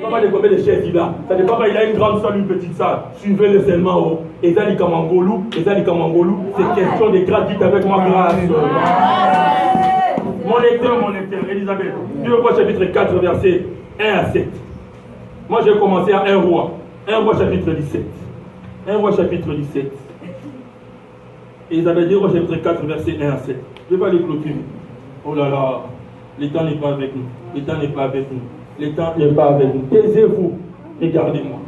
Pas de combien de chaises il a. Ça dépend pas, il a une grande salle, une petite salle. Suivez-le seulement. Et ça dit Kamangolou, c'est question de grâce. Dites avec moi grâce. Mon lecteur, Elisabeth. 2 Rois chapitre 4, versets 1 à 7. Moi j'ai commencé à 1 Roi. 1 Roi chapitre 17. 1 Roi chapitre 17. Elisabeth 2 Rois chapitre 4, versets 1 à 7. Je vais aller clôturer. Oh là là, le temps n'est pas avec nous. Le temps n'est pas avec nous. Le temps n'est pas avec nous. Taisez-vous, regardez-moi.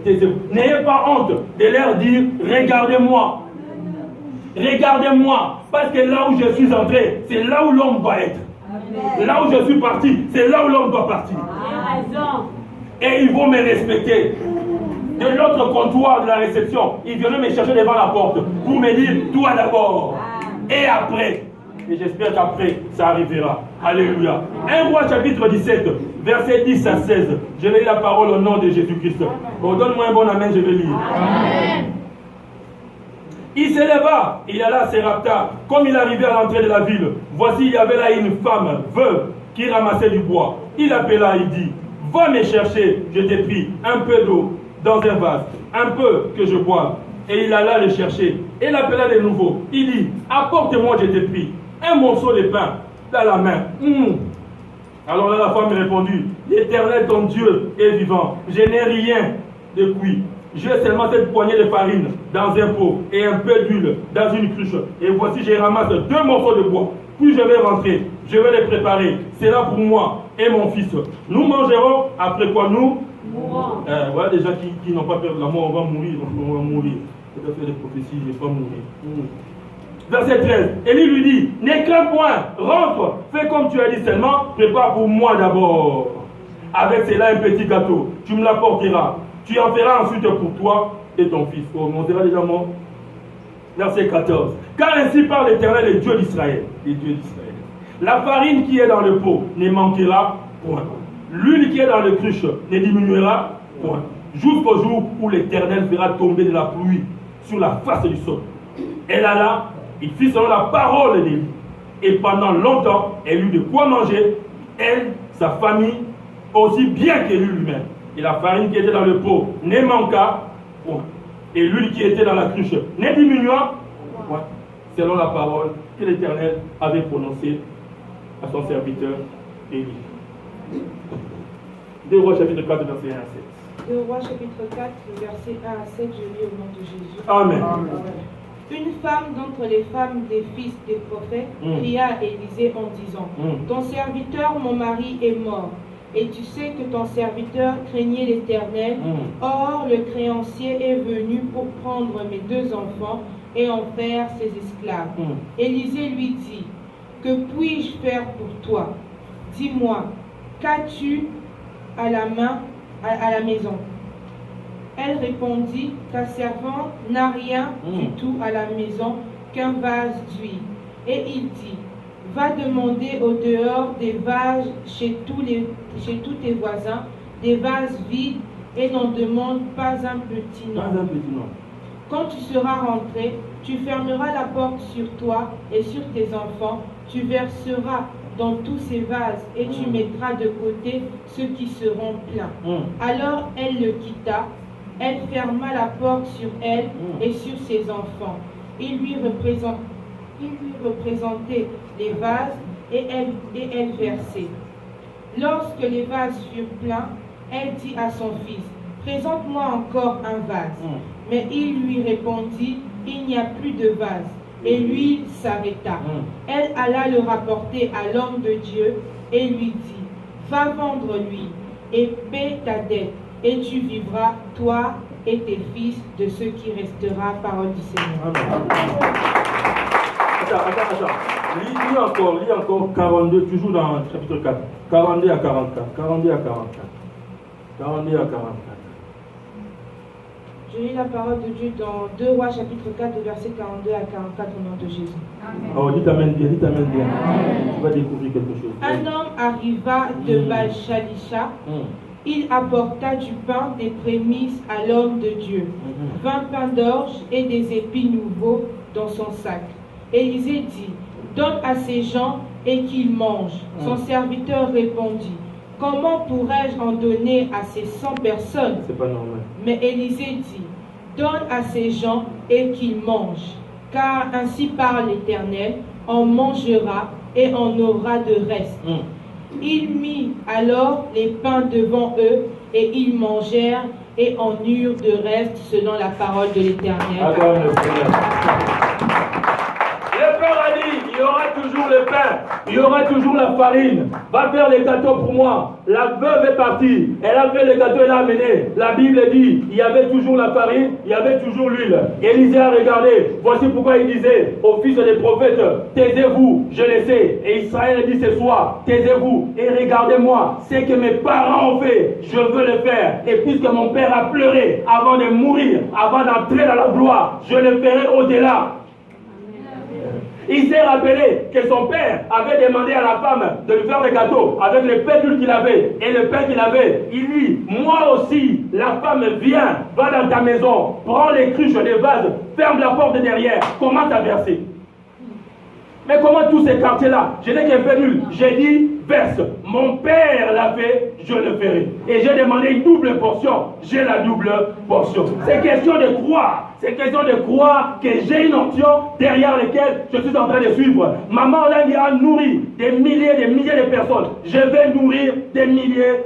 Taisez-vous. N'ayez pas honte de leur dire, regardez-moi. Regardez-moi. Parce que là où je suis entré, c'est là où l'homme doit être. Amen. Là où je suis parti, c'est là où l'homme doit partir. Et ils vont me respecter. De l'autre comptoir de la réception, ils viennent me chercher devant la porte pour me dire, toi d'abord. Et après. Et j'espère qu'après, ça arrivera. Alléluia. 1 Roi chapitre 17, verset 10 à 16. Je vais lire la parole au nom de Jésus-Christ. Bon, donne-moi un bon amen, je vais lire. Amen. Il s'éleva, il alla à Sérapta. Comme il arrivait à l'entrée de la ville, voici, il y avait là une femme veuve qui ramassait du bois. Il appela, il dit, va me chercher, je t'ai pris un peu d'eau dans un vase, un peu que je boive. Et il alla le chercher. Et il appela de nouveau. Il dit, apporte-moi, je t'ai pris un morceau de pain dans la main. Alors là, la femme répondit, l'Éternel ton Dieu est vivant. Je n'ai rien de cuit. J'ai seulement cette poignée de farine dans un pot et un peu d'huile dans une cruche. Et voici, je ramasse 2 morceaux de bois. Puis je vais rentrer, je vais les préparer. C'est là pour moi et mon fils. Nous mangerons, après quoi nous mourrons. Voilà des gens qui n'ont pas peur de la mort, on va mourir. On va mourir. C'est pas faire des prophéties, je ne vais pas mourir. Verset 13. Élie lui dit, n'aie crains point, rentre, fais comme tu as dit seulement, prépare pour moi d'abord. Avec cela un petit gâteau, tu me l'apporteras. Tu en feras ensuite pour toi et ton fils. Oh, on dira déjà mort. Verset 14. Car ainsi parle l'Éternel, le Dieu d'Israël. Le Dieu d'Israël. La farine qui est dans le pot ne manquera point. L'huile qui est dans le cruche ne diminuera point. Jusqu'au jour où l'Éternel fera tomber de la pluie sur la face du sol. Elle alla, il fit selon la parole d'Élie. Et pendant longtemps, elle eut de quoi manger, elle, sa famille, aussi bien qu'Élie lui-même. Et la farine qui était dans le pot ne manqua point. Et l'huile qui était dans la cruche ne diminua point. Selon la parole que l'Éternel avait prononcée à son serviteur Élie. 2 Rois chapitre 4, verset 1 à 7. 2 Rois chapitre 4, verset 1 à 7, je lis au nom de Jésus. Amen. Une femme d'entre les femmes des fils des prophètes cria à Élisée en disant, ton serviteur, mon mari, est mort. Et tu sais que ton serviteur craignait l'Éternel. Or, le créancier est venu pour prendre mes 2 enfants et en faire ses esclaves. Élisée lui dit, que puis-je faire pour toi? Dis-moi, qu'as-tu à la maison? Elle répondit, ta servante n'a rien du tout à la maison qu'un vase d'huile. Et il dit, va demander au dehors des vases chez tous tes voisins, des vases vides, et n'en demande pas un petit nombre. Quand tu seras rentré, tu fermeras la porte sur toi et sur tes enfants, tu verseras dans tous ces vases et tu mettras de côté ceux qui seront pleins. Alors elle le quitta, elle ferma la porte sur elle et sur ses enfants. Il lui représentait les vases et elle versait. Lorsque les vases furent pleins, elle dit à son fils, présente-moi encore un vase. Mais il lui répondit, il n'y a plus de vase. Et l'huile s'arrêta. Elle alla le rapporter à l'homme de Dieu et lui dit, va vendre l'huile et paie ta dette, et tu vivras, toi et tes fils, de ce qui restera, parole du Seigneur. Attends. Lis encore 42, toujours dans le chapitre 4. 42 à 44. 42 à 44. 42 à 44. Je lis la parole de Dieu dans 2 Rois chapitre 4, versets 42 à 44 au nom de Jésus. Amen. Oh, dis t'amène bien. Tu vas découvrir quelque chose. Un homme arriva de Baal-Shalisha. Il apporta du pain, des prémices à l'homme de Dieu, 20 pains d'orge et des épis nouveaux dans son sac. Élisée dit, donne à ces gens et qu'ils mangent. Son serviteur répondit, comment pourrais-je en donner à ces 100 personnes? C'est pas normal. Mais Élisée dit, donne à ces gens et qu'ils mangent, car ainsi parle l'Éternel, on mangera et on aura de reste. Il mit alors les pains devant eux et ils mangèrent et en eurent de reste selon la parole de l'Éternel. Le Père a dit, il y aura toujours le pain, il y aura toujours la farine. Va faire les gâteaux pour moi. La veuve est partie, elle a fait les gâteaux, elle a amené. La Bible dit, il y avait toujours la farine, il y avait toujours l'huile. Élisée a regardé, voici pourquoi il disait aux fils des prophètes, taisez-vous, je le sais. Et Israël dit ce soir, taisez-vous et regardez-moi, ce que mes parents ont fait, je veux le faire. Et puisque mon père a pleuré avant de mourir, avant d'entrer dans la gloire, je le ferai au-delà. Il s'est rappelé que son père avait demandé à la femme de lui faire des gâteaux avec le pédule qu'il avait et le pain qu'il avait. Il dit, moi aussi, la femme vient, va dans ta maison, prends les cruches, les vases, ferme la porte derrière, commence à verser. Mais comment tous ces quartiers-là, je n'ai qu'un pédule, j'ai dit, verse. Mon père l'a fait, je le ferai. Et j'ai demandé une double portion, j'ai la double portion. C'est question de croire. C'est question de croire que j'ai une option derrière laquelle je suis en train de suivre. Maman Olangi a nourri des milliers de personnes. Je vais nourrir des milliers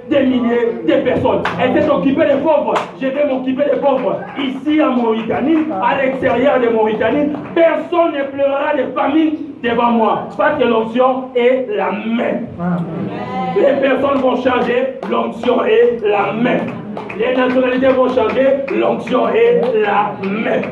de personnes. Elle s'est occupée des pauvres. Je vais m'occuper des pauvres. Ici en Mauritanie, à l'extérieur de Mauritanie, personne ne pleurera de famine devant moi. Parce que l'onction est la même. Les personnes vont changer, l'onction est la même. Les nationalités vont changer, l'onction est la même.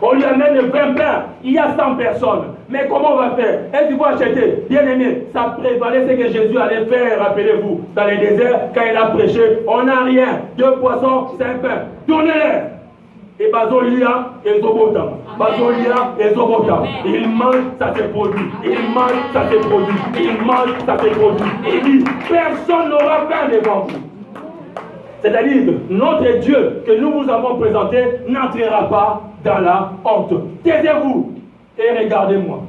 On lui amène 20 pains, il y a 100 personnes. Mais comment on va faire? Est-ce qu'il faut acheter? Bien aimé, ça prévalait ce que Jésus allait faire, rappelez-vous, dans les déserts, quand il a prêché. On n'a rien, 2 poissons, 5 pains. Donnez-les. Et Bazolia et Zobotam. Bazolia et Zobotam. Il mange, ça se produit. Il mange, ça se produit. Il mange, ça se produit. Il dit, personne n'aura faim devant vous. C'est-à-dire que notre Dieu que nous vous avons présenté n'entrera pas dans la honte. Taisez-vous et regardez-moi.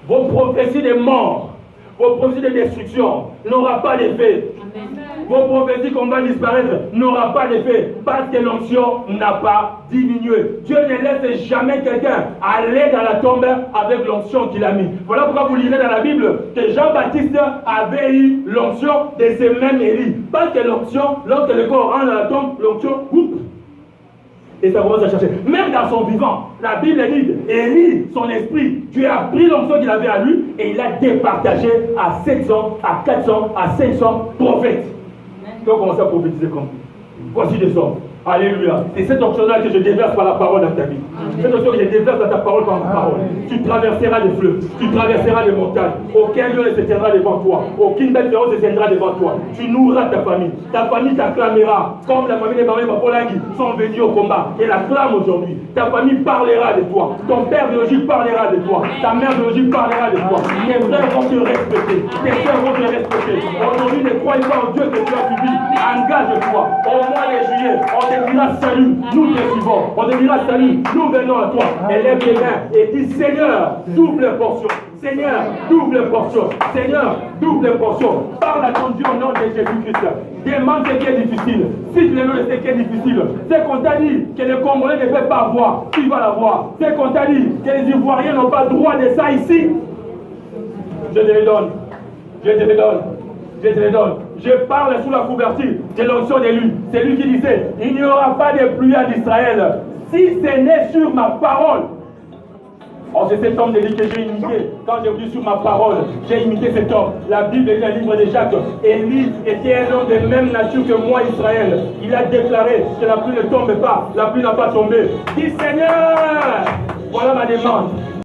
Vos prophéties de mort, vos prophéties de destruction n'auront pas d'effet. Vos prophéties qu'on va disparaître n'aura pas d'effet parce que l'onction n'a pas diminué. Dieu ne laisse jamais quelqu'un aller dans la tombe avec l'onction qu'il a mis. Voilà pourquoi vous lirez dans la Bible que Jean-Baptiste avait eu l'onction de ce même Élie. Parce que l'onction, lorsque le corps rentre dans la tombe, l'onction, et ça commence à chercher. Même dans son vivant, la Bible dit, Élie, son esprit, Dieu a pris l'onction qu'il avait à lui et il l'a départagé à 700, à 400, à 500 prophètes. Qui ont commencé à prophétiser comme vous. Voici des hommes. Alléluia. C'est cette onction-là que je déverse par la parole dans ta vie. Cette onction que je déverse dans ta parole par ma parole. Tu traverseras les fleuves. Tu traverseras les montagnes. Aucun lieu ne se tiendra devant toi. Aucune bête féroce ne se tiendra devant toi. Tu nourras ta famille. Ta famille t'acclamera. Comme la famille des Marie Mapolangi sont venus au combat. Et l'acclament aujourd'hui. Ta famille parlera de toi. Ton père biologique parlera de toi. Ta mère biologique parlera de toi. Tes frères vont te respecter. Tes frères vont te respecter. Aujourd'hui, ne crois pas au Dieu que tu as suivi. Engage-toi. Au mois de juillet, on te dira salut, nous te suivons. On te dira salut, nous venons à toi. Élève les mains et dis Seigneur, double portion. Seigneur, double portion. Seigneur, double portion. Parle à ton Dieu au nom de Jésus-Christ. Demande ce qui est difficile. Cite le nom de ce qui est difficile. C'est qu'on t'a dit que les Congolais ne peuvent pas voir. Tu vas l'avoir. C'est qu'on t'a dit que les Ivoiriens n'ont pas droit de ça ici. Je te le donne. Je te le donne. Je te le donne. Je parle sous la couverture de l'onction de lui. C'est lui qui disait, il n'y aura pas de pluie en Israël si ce n'est sur ma parole. Oh, c'est cet homme de lui que j'ai imité. Quand j'ai vu sur ma parole, j'ai imité cet homme. La Bible est le livre de Jacques. Élie était un homme de même nature que moi, Israël. Il a déclaré que la pluie ne tombe pas. La pluie n'a pas tombé. Dis Seigneur, voilà ma demande.